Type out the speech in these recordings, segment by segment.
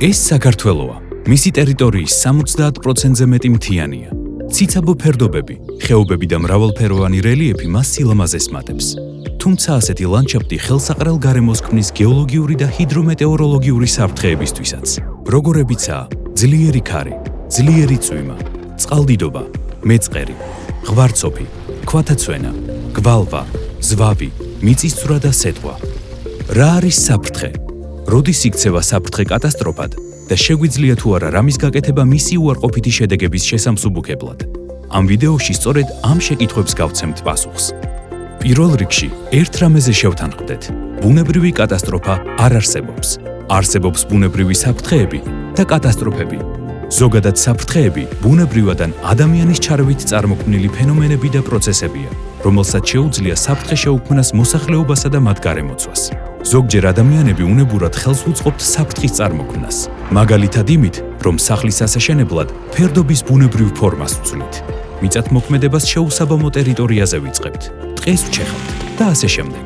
ეს საქართველოა. მისი ტერიტორიის 70%-ზე მეტი მთიანია. ციცაბო ფერდობები, ხეობები და მრავალფეროვანი რელიეფი მას სილამაზეს მატებს. თუმცა ასეთი ლანდშაფტი ხელსაყრელ გარემოს ქმნის გეოლოგიური და ჰიდრომეტეოროლოგიური საფრთხეებისთვისაც. როგორებიცაა ძლიერი ქარი, ძლიერი წვიმა, წყალდიდობა, მეწყერი, ღვარცოფი, ქვათაცვენა, გვალვა, ზვავი, მიწისძვრა და სეტყვა. რა არის საფრთხე? როდის იქცევა საფრთხე კატასტროფად და შეგვიძლია თუ არა რამის გაკეთება მისი უარყოფითი შედეგების შესამსუბუქებლად? ამ ვიდეოში სწორედ ამ შეკითხვებს გავცემთ პასუხს. პირველ რიგში, ერთ რამეზე შევთანხმდეთ. ბუნებრივი კატასტროფა არ არსებობს. არსებობს ბუნებრივი საფრთხეები და კატასტროფები. ზოგადად საფრთხეები ბუნებრივად ან ადამიანის ჩარევით წარმოქმნილი ფენომენები და პროცესებია, რომელსაც შეუძლია საფრთხე შეუქმნას მოსახლეობასა და მათ გარემოცვას. ზოგჯერ ადამიანები უნებურად ხელს უწყობთ საფრთხის წარმოქმნას, მაგალითად იმით, რომ სახლის ასაშენებლად ფერდობის ბუნებრივ ფორმას ვცვლით. მიწათმოქმედებას შეუსაბამო ტერიტორიაზე ვიწყებთ, ტყეს ვჩეხავთ და ასე შემდეგ.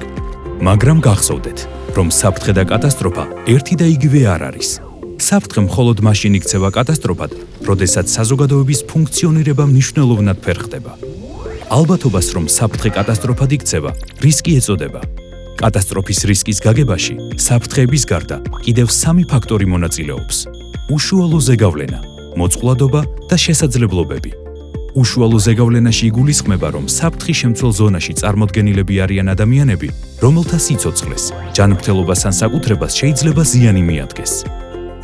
მაგრამ გახსოვდეთ, რომ საფრთხე და კატასტროფა ერთი და იგივე არ არის. საფრთხე მხოლოდ მაშინ იქცევა კატასტროფად, როდესაც საზოგადოების ფუნქციონირება მნიშვნელოვნად ფერხდება. ალბათობას, რომ საფრთხე კატასტროფად იქცევა, რისკი ეწოდება. კატასტროფის რისკის გაგებაში საფრთხეების გარდა კიდევ 3 ფაქტორი მონაწილეობს: უშუალო ზეგავლენა, მოწყვლადობა და შესაძლებლობები. უშუალო ზეგავლენაში იგულისხმება, რომ საფრთხის შემცველ ზონაში წარმოდგენილები არიან ადამიანები, რომელთა სიცოცხლეს, ჯანმრთელობას ან საკუთრებას შეიძლება ზიანი მიადგეს.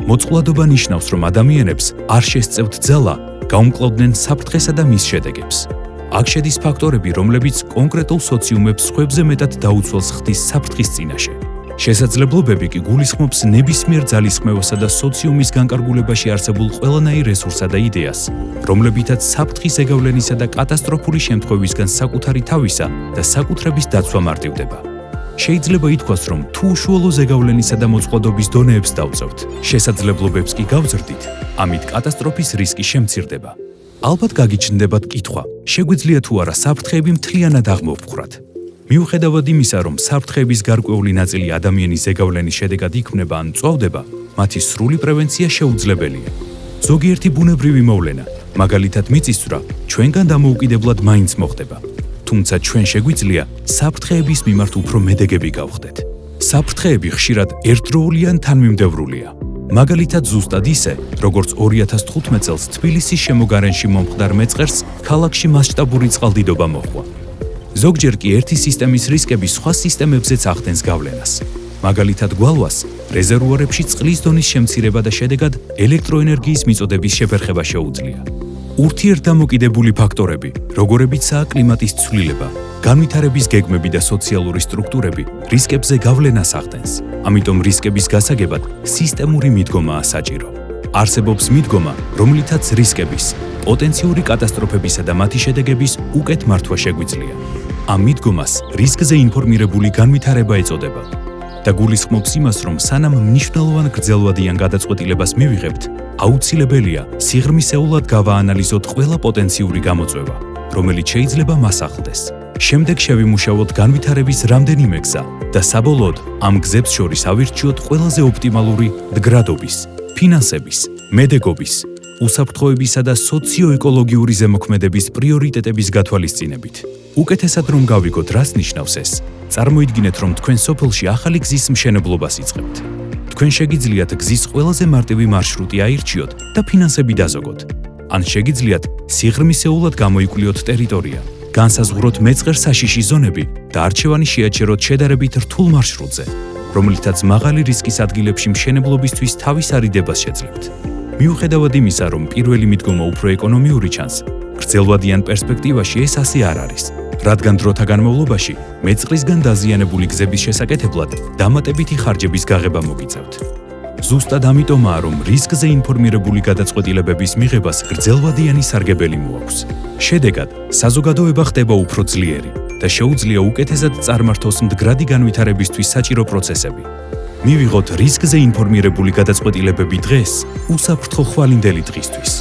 მოწყვლადობა ნიშნავს, რომ ადამიანებს არ შესწევთ ძალა გაუმკლავდნენ საფრთხესა და მის შედეგებს. აქ შედის ფაქტორები, რომლებიც კონკრეტულ სოციუმებს სხვებზე მეტად დაუცველს ხდის საფრთხის წინაშე. შესაძლებლობები კი გულისხმობს ნებისმიერ ძალისხმევასა და სოციუმის განკარგულებაში არსებულ ყველანაირ რესურსსა და იდეას, რომლებითაც საფრთხის ზეგავლენისა და კატასტროფული შემთხვევისგან საკუთარი თავისა და საკუთრების დაცვა მარტივდება. შეიძლება ითქვას, რომ თუ უშუალო ზეგავლენისა და მოწყვლადობის დონეებს დავწევთ, შესაძლებლობებს კი გავზრდით, ამით კატასტროფის რისკი შემცირდება. ალბათ გაგიჩნდებათ კითხვა, შეგვიძლია თუ არა საფრთხეები მთლიანად აღმოვხვრათ? მიუხედავად იმისა, რომ საფრთხეების გარკვეული ნაწილი ადამიანის ზეგავლენის შედეგად იქმნება ან მწვავდება, მათი სრული პრევენცია შეუძლებელია. ზოგიერთი ბუნებრივი მოვლენა, მაგალითად მიწისძვრა, ჩვენგან დამოუკიდებლად მაინც მოხდება. თუმცა ჩვენ შეგვიძლია საფრთხეების მიმართ უფრო მედეგები გავხდეთ. საფრთხეები ხშირად ერთდროული ან თანმიმდევრულია. მაგალითად ზუსტად ისე, როგორც 2015 წელს თბილისის შემოგარენში მომხდარ მეწყერს ქალაქში მასშტაბური წყალდიდობა მოჰყვა. ზოგჯერ კი ერთი სისტემის რისკები სხვა სისტემებზეც ახდენს გავლენას. მაგალითად გვალვას რეზერვუარებში წყლის დონის შემცირება და შედეგად ელექტროენერგიის მიწოდების შეფერხება შეუძლია. ურთიერთდამოკიდებული ფაქტორები, როგორებიცაა კლიმატის ცვლილება, განვითარების გეგმები და სოციალური სტრუქტურები რისკებზე გავლენას ახდენს. ამიტომ რისკების გასაგებად სისტემური მიდგომაა საჭირო. არსებობს მიდგომა, რომლითაც რისკების, პოტენციური კატასტროფებისა და მათი შედეგების უკეთ მართვა შეგვიძლია. ამ მიდგომას რისკზე ინფორმირებული განვითარება ეწოდება და გულისხმობს იმას, რომ სანამ მნიშვნელოვან გრძელვადიან გადაწყვეტილებას მივიღებთ, აუცილებელია სიღრმისეულად გავაანალიზოთ ყველა პოტენციური გამოწვევა, რომელიც შეიძლება მას ახლდეს. შემდეგ შევიმუშაოთ განვითარების რამდენიმე გზა და საბოლოოდ ამ გზებს შორის ავირჩიოთ ყველაზე ოპტიმალური მდგრადობის, ფინანსების, მედეგობის, უსაფრთხოებისა და სოციო-ეკოლოგიური ზემოქმედების პრიორიტეტების გათვალისწინებით. უკეთესად რომ გავიგოთ, რას ნიშნავს ეს, წარმოიდგინეთ, რომ თქვენ სოფელში ახალი გზის მშენებლობას იწყებთ. თქვენ შეგიძლიათ გზის ყველაზე მარტივი მარშრუტი აირჩიოთ და ფინანსები დაზოგოთ. ან შეგიძლიათ სიღრმისეულად გამოიკვლიოთ ტერიტორია, განსაზღვროთ მეწყერ საშიში ზონები და არჩევანი შეაჩეროთ შედარებით რთულ მარშრუტზე, რომლითაც მაღალი რისკის ადგილებში მშენებლობისთვის თავის არიდებას შეძლებთ. მიუხედავად იმისა, რომ პირველი მიდგომა უფრო ეკონომიური ჩანს, გრძელვადიან პერსპექტივაში ეს ასე არ არის, რადგან დროთა განმავლობაში მეწყრისგან დაზიანებული გზების შესაკეთებლად დამატებითი ხარჯების გაღება მოგიწევთ. ზუსტად ამიტომაა, რომ რისკზე ინფორმირებული გადაწყვეტილებების მიღებას გრძელვადიანი სარგებელი მოაქვს. შედეგად, საზოგადოება ხდება უფრო ძლიერი და შეუძლია უკეთესად წარმართოს მდგრადი განვითარებისთვის საჭირო პროცესები. მივიღოთ რისკზე ინფორმირებული გადაწყვეტილებები დღეს, უსაფრთხო ხვალინდელი დღისთვის.